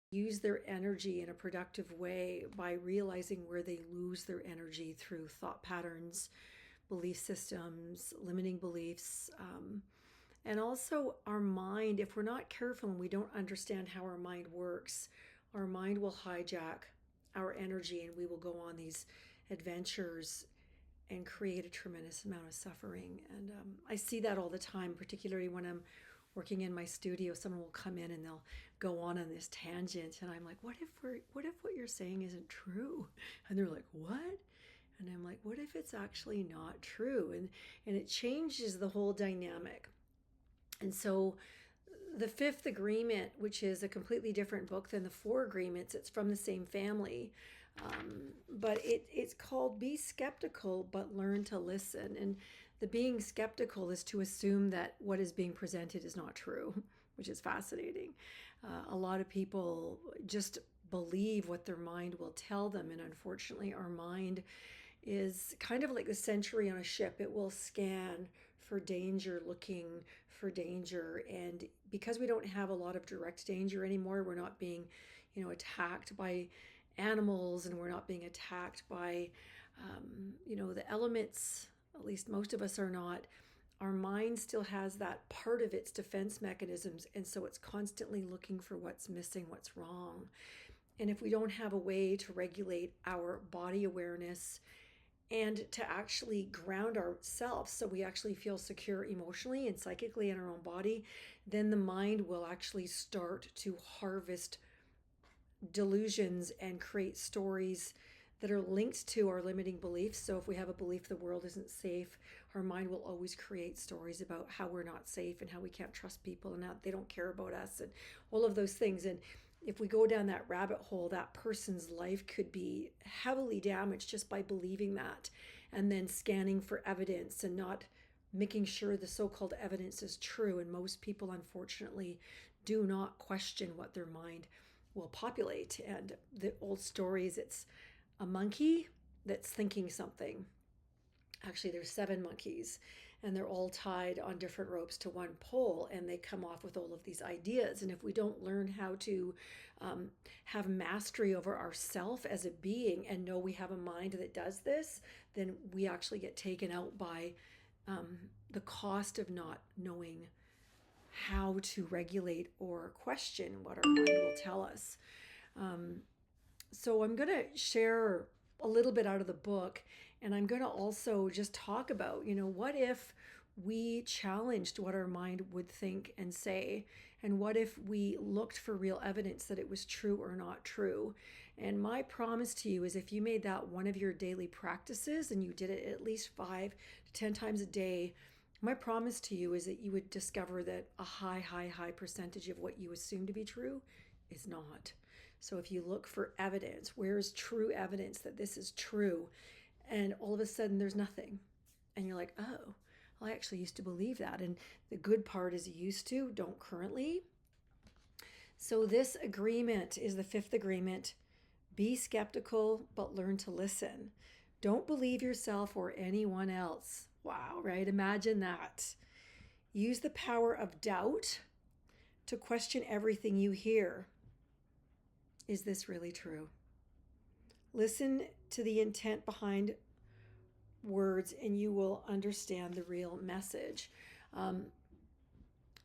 use their energy in a productive way by realizing where they lose their energy through thought patterns, belief systems, limiting beliefs. And also, our mind, if we're not careful and we don't understand how our mind works, our mind will hijack our energy and we will go on these adventures and create a tremendous amount of suffering. And I see that all the time, particularly when I'm working in my studio. Someone will come in and they'll go on this tangent, and I'm like, what if what you're saying isn't true? And they're like, what? And I'm like, what if it's actually not true? And it changes the whole dynamic. And so the Fifth Agreement, which is a completely different book than the Four Agreements, it's from the same family. But it's called Be Skeptical, but Learn to Listen. And the being skeptical is to assume that what is being presented is not true, which is fascinating. A lot of people just believe what their mind will tell them. And unfortunately, our mind is kind of like the sentry on a ship. It will scan for danger, looking for danger. And because we don't have a lot of direct danger anymore, we're not being, attacked by animals, and we're not being attacked by, the elements. At least most of us are not. Our mind still has that part of its defense mechanisms, and so it's constantly looking for what's missing, what's wrong. And if we don't have a way to regulate our body awareness and to actually ground ourselves so we actually feel secure emotionally and psychically in our own body, then the mind will actually start to harvest delusions and create stories that are linked to our limiting beliefs. So if we have a belief the world isn't safe, our mind will always create stories about how we're not safe and how we can't trust people and how they don't care about us and all of those things. And if we go down that rabbit hole, that person's life could be heavily damaged just by believing that, and then scanning for evidence and not making sure the so-called evidence is true. And most people, unfortunately, do not question what their mind will populate. And the old stories, it's a monkey that's thinking something. Actually, there's 7 monkeys, and they're all tied on different ropes to one pole, and they come off with all of these ideas. And if we don't learn how to have mastery over ourself as a being and know we have a mind that does this, then we actually get taken out by the cost of not knowing how to regulate or question what our mind will tell us. So I'm going to share a little bit out of the book, and I'm going to also just talk about, what if we challenged what our mind would think and say, and what if we looked for real evidence that it was true or not true. And my promise to you is, if you made that one of your daily practices and you did it at least 5 to 10 times a day, my promise to you is that you would discover that a high percentage of what you assume to be true is not. So if you look for evidence, where's true evidence that this is true? And all of a sudden there's nothing. And you're like, oh, well, I actually used to believe that. And the good part is used to, don't currently. So this agreement is the 5th agreement. Be skeptical, but learn to listen. Don't believe yourself or anyone else. Wow, right? Imagine that. Use the power of doubt to question everything you hear. Is this really true? Listen to the intent behind words and you will understand the real message.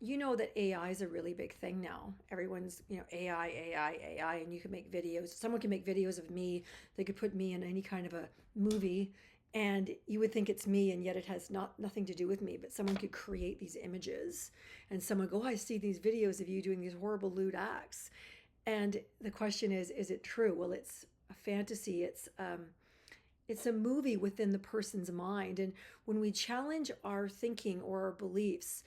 You know that AI is a really big thing now. Everyone's, AI, and you can make videos. Someone can make videos of me. They could put me in any kind of a movie and you would think it's me, and yet it has nothing to do with me. But someone could create these images and someone go, oh, I see these videos of you doing these horrible lewd acts. And the question is it true? Well, it's a fantasy. It's a movie within the person's mind. And when we challenge our thinking or our beliefs,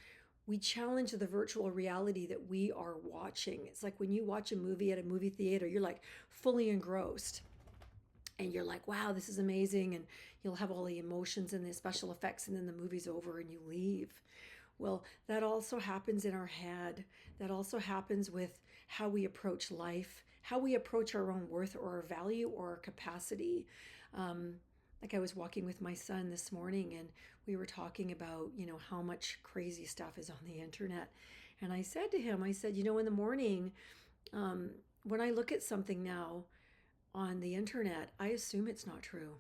we challenge the virtual reality that we are watching. It's like when you watch a movie at a movie theater, you're like fully engrossed. And you're like, wow, this is amazing. And you'll have all the emotions and the special effects, and then the movie's over and you leave. Well, that also happens in our head. That also happens with how we approach life, how we approach our own worth or our value or our capacity. Like I was walking with my son this morning and we were talking about, how much crazy stuff is on the internet. And I said to him, in the morning, when I look at something now on the internet, I assume it's not true.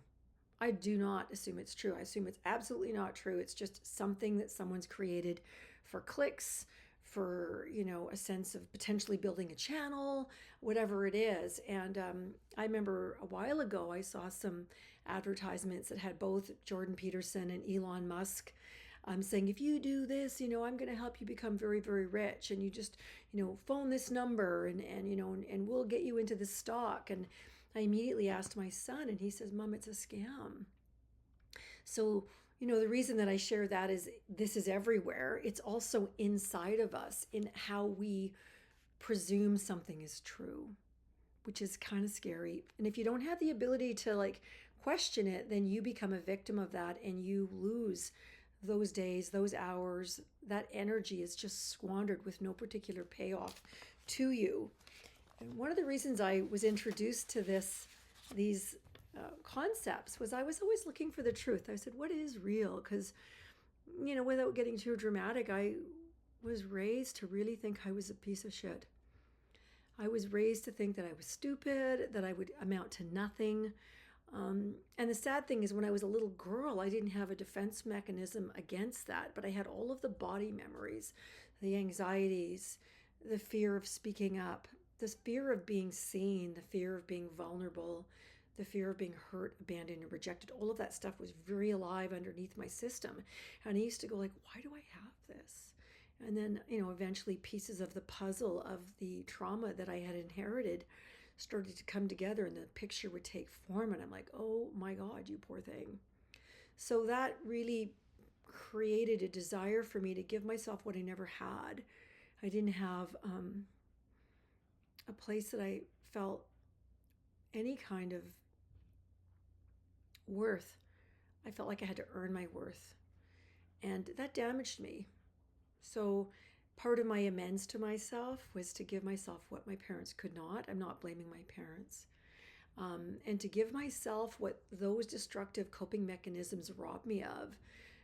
I do not assume it's true. I assume it's absolutely not true. It's just something that someone's created for clicks, for, a sense of potentially building a channel, whatever it is. And I remember a while ago, I saw some advertisements that had both Jordan Peterson and Elon Musk saying, if you do this, I'm going to help you become very, very rich. And you just, phone this number and we'll get you into this stock. And I immediately asked my son, and he says, Mom, it's a scam. So, the reason that I share that is this is everywhere. It's also inside of us in how we presume something is true, which is kind of scary. And if you don't have the ability to question it, then you become a victim of that and you lose those days, those hours. That energy is just squandered with no particular payoff to you. And one of the reasons I was introduced to these concepts was I was always looking for the truth. I said, what is real? Because, without getting too dramatic, I was raised to really think I was a piece of shit. I was raised to think that I was stupid, that I would amount to nothing. And the sad thing is, when I was a little girl, I didn't have a defense mechanism against that, but I had all of the body memories, the anxieties, the fear of speaking up, this fear of being seen, the fear of being vulnerable, the fear of being hurt, abandoned, and rejected. All of that stuff was very alive underneath my system. And I used to go why do I have this? And then, eventually pieces of the puzzle of the trauma that I had inherited started to come together and the picture would take form. And I'm like, oh my God, you poor thing. So that really created a desire for me to give myself what I never had. I didn't have a place that I felt any kind of worth. I felt like I had to earn my worth. And that damaged me. So part of my amends to myself was to give myself what my parents could not. I'm not blaming my parents. And to give myself what those destructive coping mechanisms robbed me of.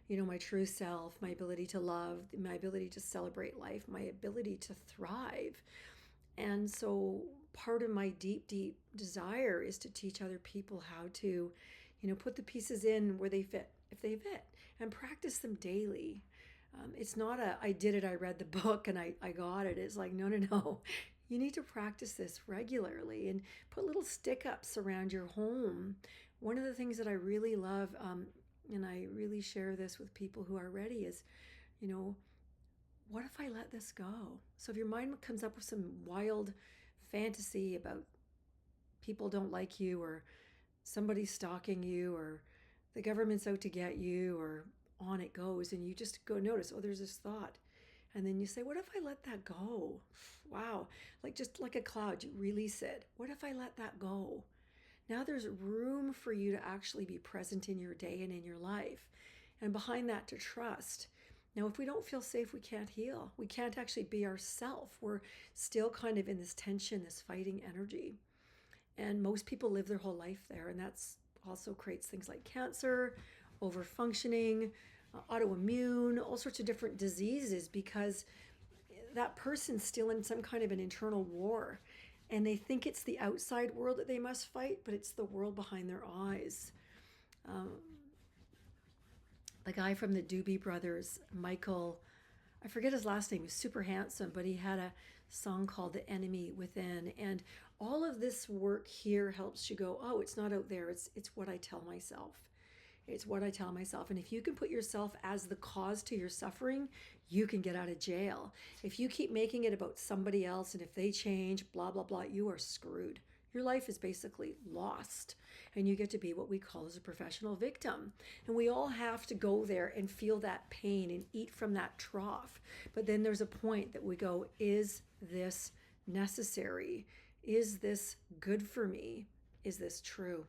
My true self, my ability to love, my ability to celebrate life, my ability to thrive. And so part of my deep, deep desire is to teach other people how to, put the pieces in where they fit, if they fit, and practice them daily. It's not I did it, I read the book and I got it. It's no. You need to practice this regularly and put little stick-ups around your home. One of the things that I really love, and I really share this with people who are ready, is, what if I let this go? So if your mind comes up with some wild fantasy about people don't like you, or somebody's stalking you, or the government's out to get you, or on it goes, and you just go notice, there's this thought. And then you say, what if I let that go? Wow. Just like a cloud, you release it. What if I let that go? Now there's room for you to actually be present in your day and in your life. And behind that, to trust. Now, if we don't feel safe, we can't heal. We can't actually be ourselves. We're still kind of in this tension, this fighting energy. And most people live their whole life there. And that's also creates things like cancer, overfunctioning, autoimmune, all sorts of different diseases, because that person's still in some kind of an internal war. And they think it's the outside world that they must fight, but it's the world behind their eyes. The guy from the Doobie Brothers, Michael, I forget his last name, he was super handsome, but he had a song called The Enemy Within. And all of this work here helps you go, it's not out there, it's what I tell myself. It's what I tell myself. And if you can put yourself as the cause to your suffering, you can get out of jail. If you keep making it about somebody else and if they change, blah, blah, blah, you are screwed. Your life is basically lost. And you get to be what we call as a professional victim. And we all have to go there and feel that pain and eat from that trough. But then there's a point that we go, is this necessary? Is this good for me? Is this true?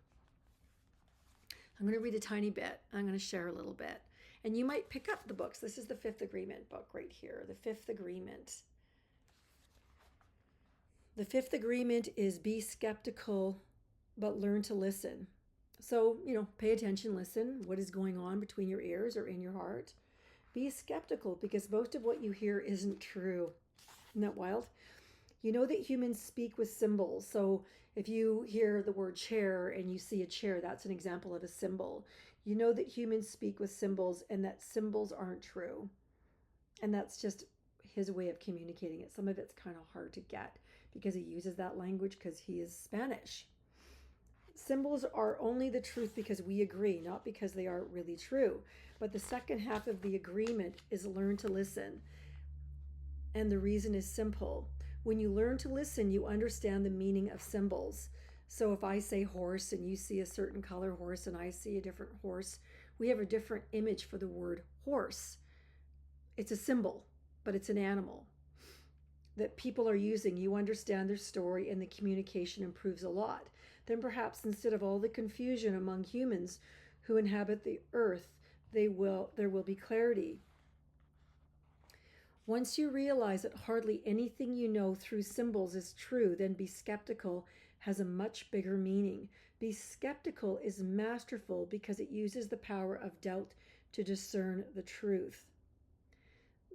I'm going to read a tiny bit. I'm going to share a little bit. And you might pick up the books. This is the Fifth Agreement book right here. The Fifth Agreement. The Fifth Agreement is be skeptical, but learn to listen. So, pay attention, listen. What is going on between your ears or in your heart? Be skeptical, because most of what you hear isn't true. Isn't that wild? You know that humans speak with symbols. So if you hear the word chair and you see a chair, that's an example of a symbol. You know that humans speak with symbols and that symbols aren't true. And that's just his way of communicating it. Some of it's kind of hard to get because he uses that language because he is Spanish. Symbols are only the truth because we agree, not because they are really true. But the second half of the agreement is learn to listen. And the reason is simple. When you learn to listen, you understand the meaning of symbols. So if I say horse and you see a certain color horse and I see a different horse, we have a different image for the word horse. It's a symbol, but it's an animal that people are using. You understand their story and the communication improves a lot. Then perhaps instead of all the confusion among humans who inhabit the earth, there will be clarity. Once you realize that hardly anything you know through symbols is true, then be skeptical has a much bigger meaning. Be skeptical is masterful because it uses the power of doubt to discern the truth.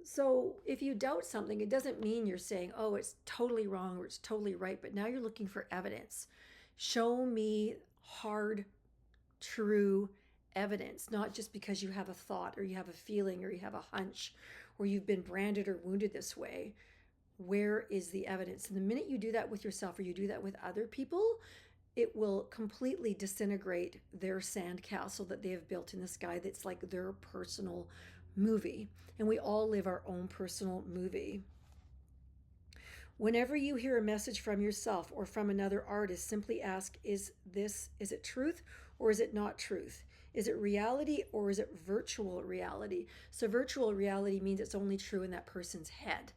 So if you doubt something, it doesn't mean you're saying, oh, it's totally wrong or it's totally right, but now you're looking for evidence. Show me hard, true evidence, not just because you have a thought or you have a feeling or you have a hunch or you've been branded or wounded this way. Where is the evidence? And the minute you do that with yourself or you do that with other people, it will completely disintegrate their sandcastle that they have built in the sky that's like their personal movie. And we all live our own personal movie. Whenever you hear a message from yourself or from another artist, simply ask, is it truth or is it not truth? Is it reality or is it virtual reality? So virtual reality means it's only true in that person's head.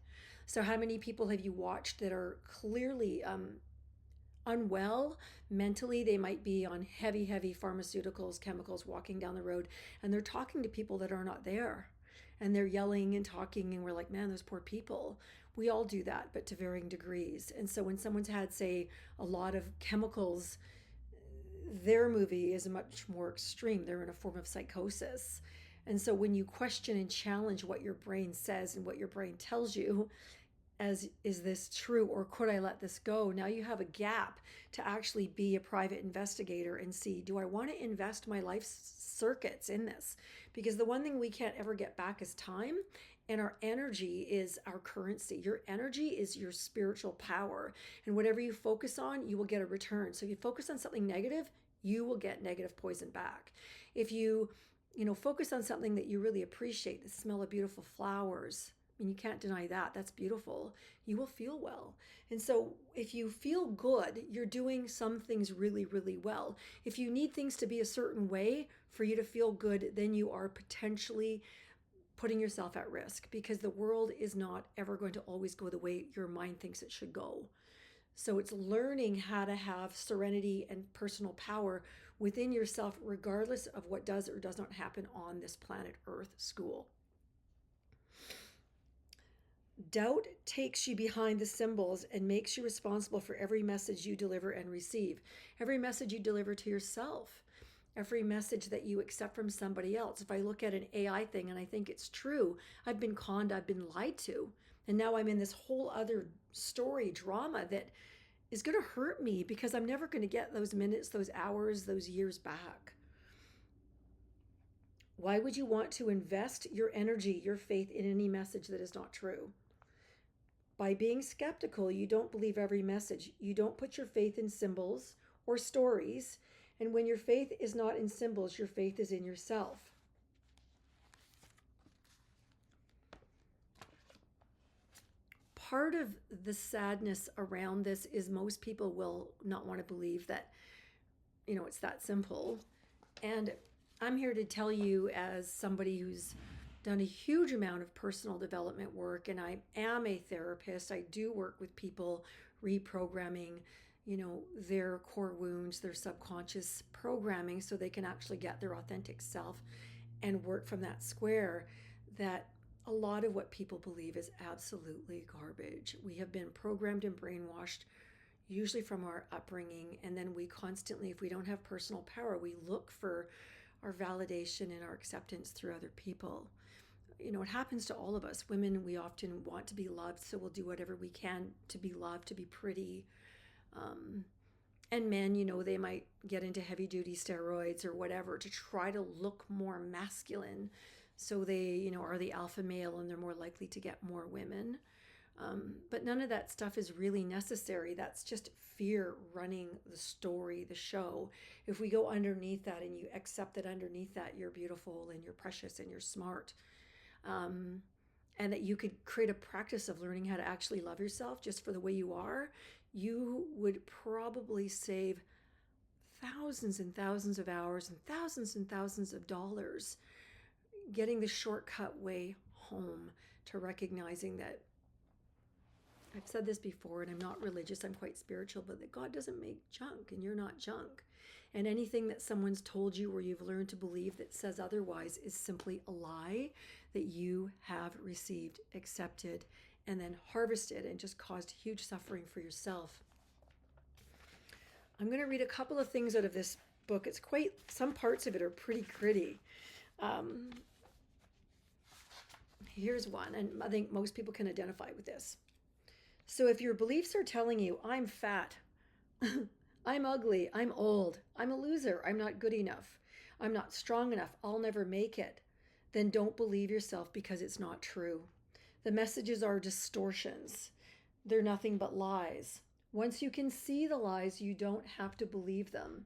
So how many people have you watched that are clearly unwell mentally? They might be on heavy pharmaceuticals, chemicals, walking down the road, and they're talking to people that are not there, and they're yelling and talking, and we're like, man, those poor people. We all do that, but to varying degrees. And so when someone's had, say, a lot of chemicals, their movie is much more extreme. They're in a form of psychosis. And so when you question and challenge what your brain says and what your brain tells you, as is this true or could I let this go? Now you have a gap to actually be a private investigator and see, do I want to invest my life circuits in this? Because the one thing we can't ever get back is time, and our energy is our currency. Your energy is your spiritual power, and whatever you focus on, you will get a return. So if you focus on something negative, you will get negative poison back. If you focus on something that you really appreciate, the smell of beautiful flowers, and you can't deny that, that's beautiful, you will feel well. And so if you feel good, you're doing some things really, really well. If you need things to be a certain way for you to feel good, then you are potentially putting yourself at risk, because the world is not ever going to always go the way your mind thinks it should go. So it's learning how to have serenity and personal power within yourself, regardless of what does or does not happen on this planet Earth school. Doubt takes you behind the symbols and makes you responsible for every message you deliver and receive, every message you deliver to yourself, every message that you accept from somebody else. If I look at an AI thing and I think it's true, I've been conned, I've been lied to, and now I'm in this whole other story drama that is going to hurt me because I'm never going to get those minutes, those hours, those years back. Why would you want to invest your energy, your faith in any message that is not true? By being skeptical, you don't believe every message. You don't put your faith in symbols or stories. And when your faith is not in symbols, your faith is in yourself. Part of the sadness around this is most people will not want to believe that, it's that simple. And I'm here to tell you, as somebody who's done a huge amount of personal development work, and I am a therapist. I do work with people reprogramming, their core wounds, their subconscious programming, so they can actually get their authentic self and work from that square. That a lot of what people believe is absolutely garbage. We have been programmed and brainwashed, usually from our upbringing, and then we constantly, if we don't have personal power, we look for our validation and our acceptance through other people. it happens to all of us. Women, we often want to be loved, so we'll do whatever we can to be loved, to be pretty. And men, they might get into heavy duty steroids or whatever to try to look more masculine. So they, are the alpha male and they're more likely to get more women. But none of that stuff is really necessary. That's just fear running the story, the show. If we go underneath that and you accept that underneath that you're beautiful and you're precious and you're smart, and that you could create a practice of learning how to actually love yourself just for the way you are, you would probably save thousands and thousands of hours and thousands of dollars getting the shortcut way home to recognizing that, I've said this before, and I'm not religious, I'm quite spiritual, but that God doesn't make junk and you're not junk. And anything that someone's told you or you've learned to believe that says otherwise is simply a lie that you have received, accepted, and then harvested and just caused huge suffering for yourself. I'm going to read a couple of things out of this book. Some parts of it are pretty gritty. Here's one, and I think most people can identify with this. So if your beliefs are telling you, I'm fat, I'm ugly, I'm old, I'm a loser, I'm not good enough, I'm not strong enough, I'll never make it, then don't believe yourself because it's not true. The messages are distortions. They're nothing but lies. Once you can see the lies, you don't have to believe them.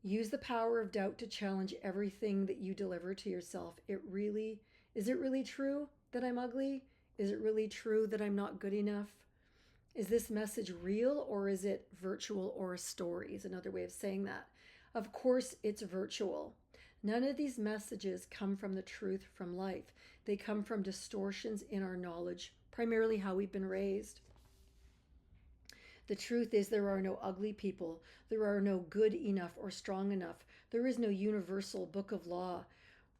Use the power of doubt to challenge everything that you deliver to yourself. Is it really true that I'm ugly? Is it really true that I'm not good enough? Is this message real or is it virtual or a story? Is another way of saying that. Of course, it's virtual. None of these messages come from the truth from life. They come from distortions in our knowledge, primarily how we've been raised. The truth is there are no ugly people. There are no good enough or strong enough. There is no universal book of law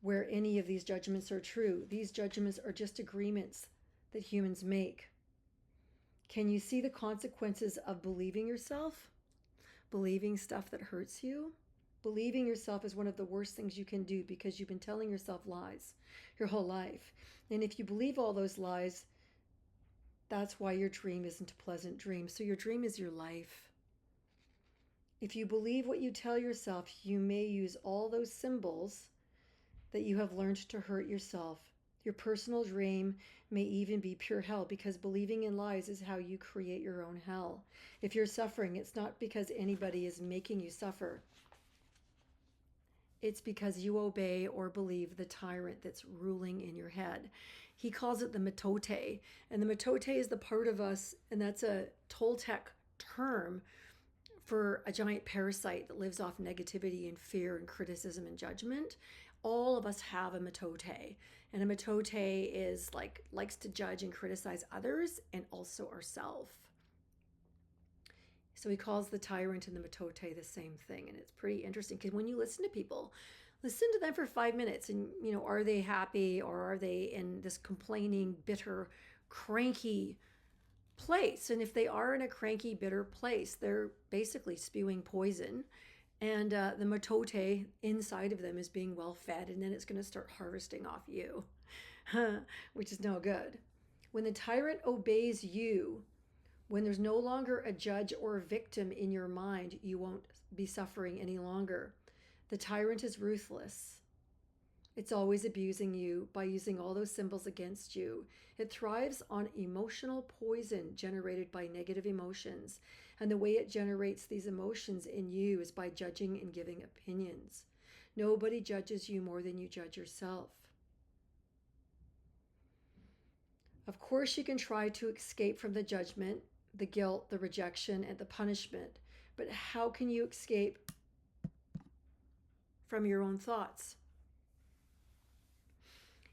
where any of these judgments are true. These judgments are just agreements that humans make. Can you see the consequences of believing yourself? Believing stuff that hurts you? Believing yourself is one of the worst things you can do because you've been telling yourself lies your whole life. And if you believe all those lies, that's why your dream isn't a pleasant dream. So your dream is your life. If you believe what you tell yourself, you may use all those symbols that you have learned to hurt yourself. Your personal dream may even be pure hell because believing in lies is how you create your own hell. If you're suffering, it's not because anybody is making you suffer. It's because you obey or believe the tyrant that's ruling in your head. He calls it the mitote. And the mitote is the part of us, and that's a Toltec term for a giant parasite that lives off negativity and fear and criticism and judgment. All of us have a mitote. And a mitote is likes to judge and criticize others and also ourselves. So he calls the tyrant and the mitote the same thing. And it's pretty interesting because when you listen to people, listen to them for 5 minutes and, are they happy or are they in this complaining, bitter, cranky place? And if they are in a cranky, bitter place, they're basically spewing poison. And the mitote inside of them is being well fed, and then it's going to start harvesting off you, which is no good. When the tyrant obeys you, when there's no longer a judge or a victim in your mind, you won't be suffering any longer. The tyrant is ruthless. It's always abusing you by using all those symbols against you. It thrives on emotional poison generated by negative emotions. And the way it generates these emotions in you is by judging and giving opinions. Nobody judges you more than you judge yourself. Of course, you can try to escape from the judgment, the guilt, the rejection, and the punishment. But how can you escape from your own thoughts?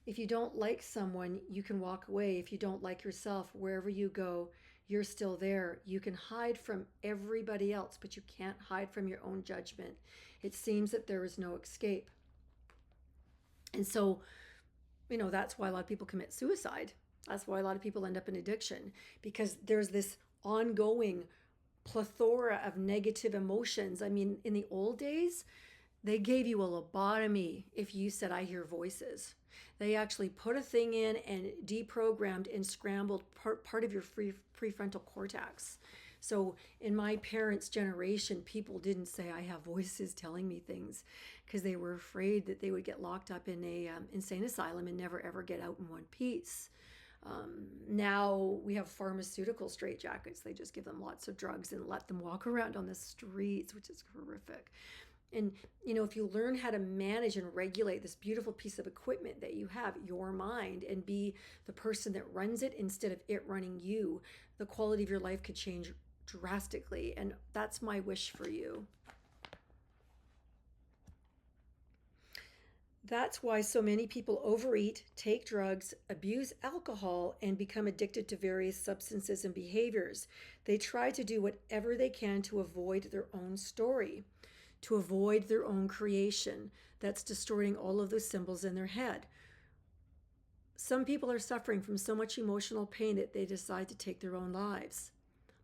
If you don't like someone, you can walk away. If you don't like yourself, wherever you go, you're still there. You can hide from everybody else, but you can't hide from your own judgment. It seems that there is no escape. And so, that's why a lot of people commit suicide. That's why a lot of people end up in addiction, because there's this ongoing plethora of negative emotions. I mean, in the old days, They gave you a lobotomy if you said, I hear voices. They actually put a thing in and deprogrammed and scrambled part of your prefrontal cortex. So in my parents' generation, people didn't say, I have voices telling me things, because they were afraid that they would get locked up in a insane asylum and never ever get out in one piece. Now we have pharmaceutical straitjackets. They just give them lots of drugs and let them walk around on the streets, which is horrific. And, if you learn how to manage and regulate this beautiful piece of equipment that you have, your mind, and be the person that runs it instead of it running you, the quality of your life could change drastically. And that's my wish for you. That's why so many people overeat, take drugs, abuse alcohol, and become addicted to various substances and behaviors. They try to do whatever they can to avoid their own story, to avoid their own creation that's distorting all of those symbols in their head. Some people are suffering from so much emotional pain that they decide to take their own lives.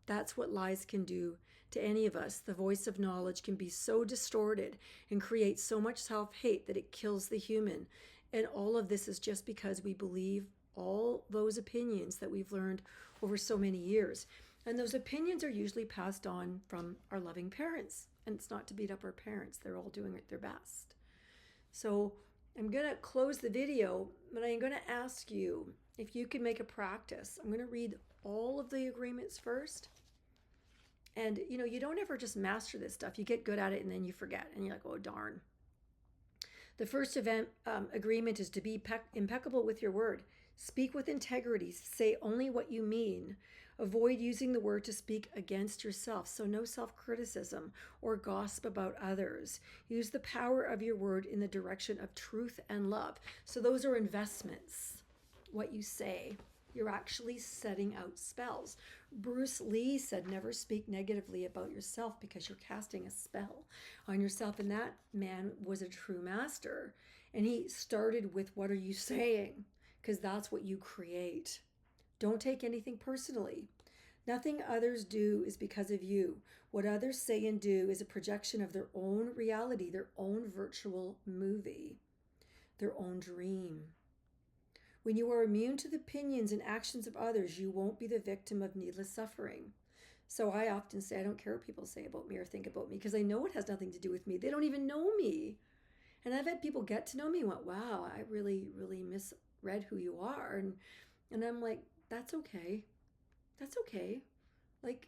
That's what lies can do to any of us. The voice of knowledge can be so distorted and create so much self-hate that it kills the human. And all of this is just because we believe all those opinions that we've learned over so many years. And those opinions are usually passed on from our loving parents. And it's not to beat up our parents. They're all doing their best. So I'm going to close the video, but I'm going to ask you if you can make a practice. I'm going to read all of the agreements first. And, you don't ever just master this stuff. You get good at it and then you forget. And you're like, oh, darn. The first agreement is to be impeccable with your word. Speak with integrity. Say only what you mean. Avoid using the word to speak against yourself. So no self-criticism or gossip about others. Use the power of your word in the direction of truth and love. So those are investments. What you say. You're actually setting out spells. Bruce Lee said, never speak negatively about yourself because you're casting a spell on yourself. And that man was a true master. And he started with, what are you saying? Because that's what you create. Don't take anything personally. Nothing others do is because of you. What others say and do is a projection of their own reality, their own virtual movie, their own dream. When you are immune to the opinions and actions of others, you won't be the victim of needless suffering. So I often say, I don't care what people say about me or think about me, because I know it has nothing to do with me. They don't even know me. And I've had people get to know me and went, wow, I really, really misread who you are. And I'm like, that's okay. That's okay. Like,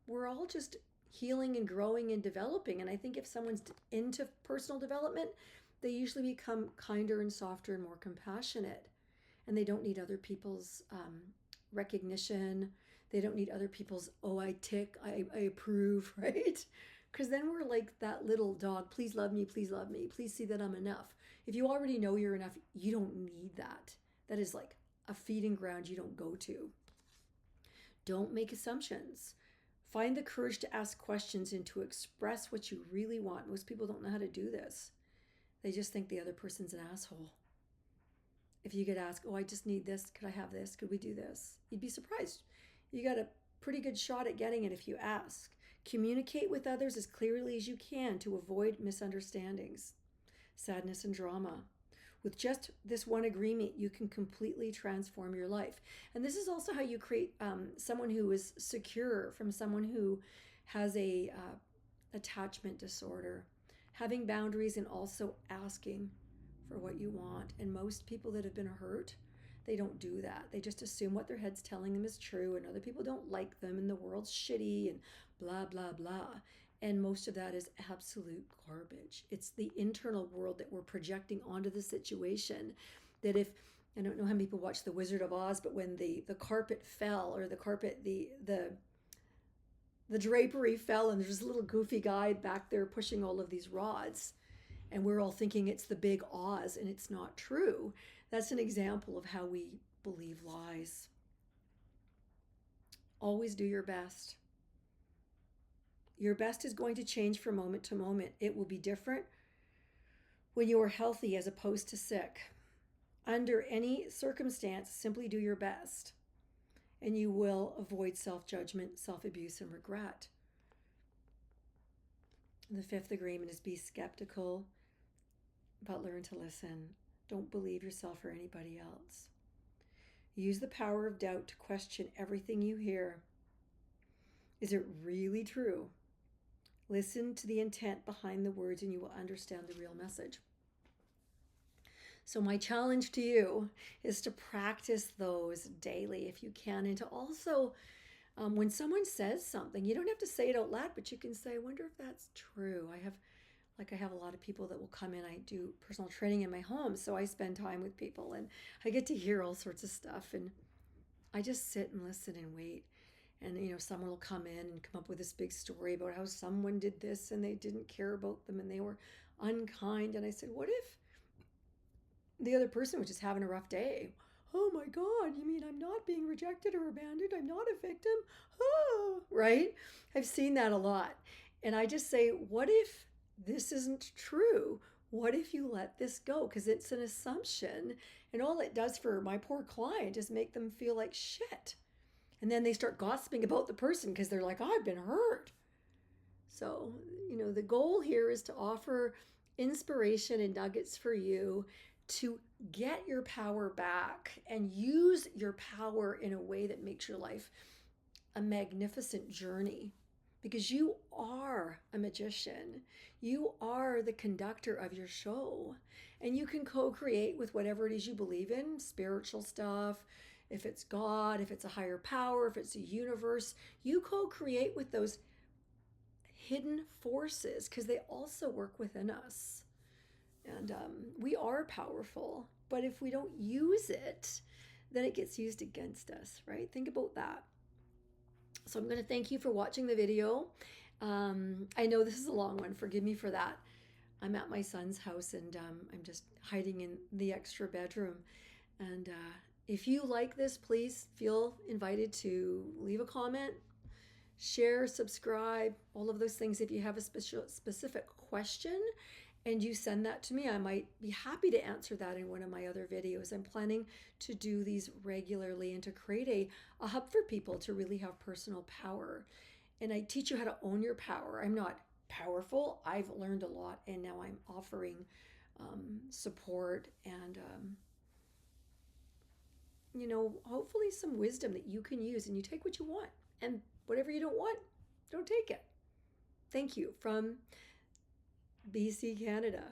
we're all just healing and growing and developing. And I think if someone's into personal development, they usually become kinder and softer and more compassionate. And they don't need other people's recognition. They don't need other people's, oh, I tick, I approve, right? Because then we're like that little dog, please love me, please see that I'm enough. If you already know you're enough, you don't need that. That is like a feeding ground you don't go to. Don't make assumptions. Find the courage to ask questions and to express what you really want. Most people don't know how to do this. They just think the other person's an asshole. If you could ask, oh, I just need this. Could I have this? Could we do this? You'd be surprised. You got a pretty good shot at getting it if you ask. Communicate with others as clearly as you can to avoid misunderstandings, sadness, and drama. With just this one agreement, you can completely transform your life. And this is also how you create someone who is secure from someone who has a attachment disorder. Having boundaries and also asking for what you want. And most people that have been hurt, they don't do that. They just assume what their head's telling them is true, and other people don't like them, and the world's shitty, and blah, blah, blah. And most of that is absolute garbage. It's the internal world that we're projecting onto the situation. That if, I don't know how many people watch The Wizard of Oz, but when the carpet fell, or the drapery fell, and there's this little goofy guy back there pushing all of these rods, and we're all thinking it's the big Oz, and it's not true. That's an example of how we believe lies. Always do your best. Your best is going to change from moment to moment. It will be different when you are healthy as opposed to sick. Under any circumstance, simply do your best, and you will avoid self-judgment, self-abuse, and regret. The fifth agreement is be skeptical, but learn to listen. Don't believe yourself or anybody else. Use the power of doubt to question everything you hear. Is it really true? Listen to the intent behind the words and you will understand the real message. So my challenge to you is to practice those daily if you can, and to also, when someone says something, you don't have to say it out loud, but you can say, I wonder if that's true. I have a lot of people that will come in. I do personal training in my home, so I spend time with people and I get to hear all sorts of stuff, and I just sit and listen and wait. And someone will come in and come up with this big story about how someone did this and they didn't care about them and they were unkind. And I said, what if the other person was just having a rough day? Oh my God, you mean I'm not being rejected or abandoned? I'm not a victim? Oh, right? I've seen that a lot. And I just say, what if this isn't true? What if you let this go? Because it's an assumption. And all it does for my poor client is make them feel like shit. And then they start gossiping about the person because they're like, oh, I've been hurt. So, the goal here is to offer inspiration and nuggets for you to get your power back and use your power in a way that makes your life a magnificent journey. Because you are a magician. You are the conductor of your show. And you can co-create with whatever it is you believe in, spiritual stuff, if it's God, if it's a higher power, if it's a universe. You co-create with those hidden forces because they also work within us. And we are powerful, but if we don't use it, then it gets used against us, right? Think about that. So I'm going to thank you for watching the video. I know this is a long one. Forgive me for that. I'm at my son's house and I'm just hiding in the extra bedroom. And if you like this, please feel invited to leave a comment, share, subscribe, all of those things. If you have a specific question and you send that to me, I might be happy to answer that in one of my other videos. I'm planning to do these regularly and to create a hub for people to really have personal power. And I teach you how to own your power. I'm not powerful. I've learned a lot, and now I'm offering support and hopefully some wisdom that you can use, and you take what you want, and whatever you don't want, don't take it. Thank you from BC, Canada.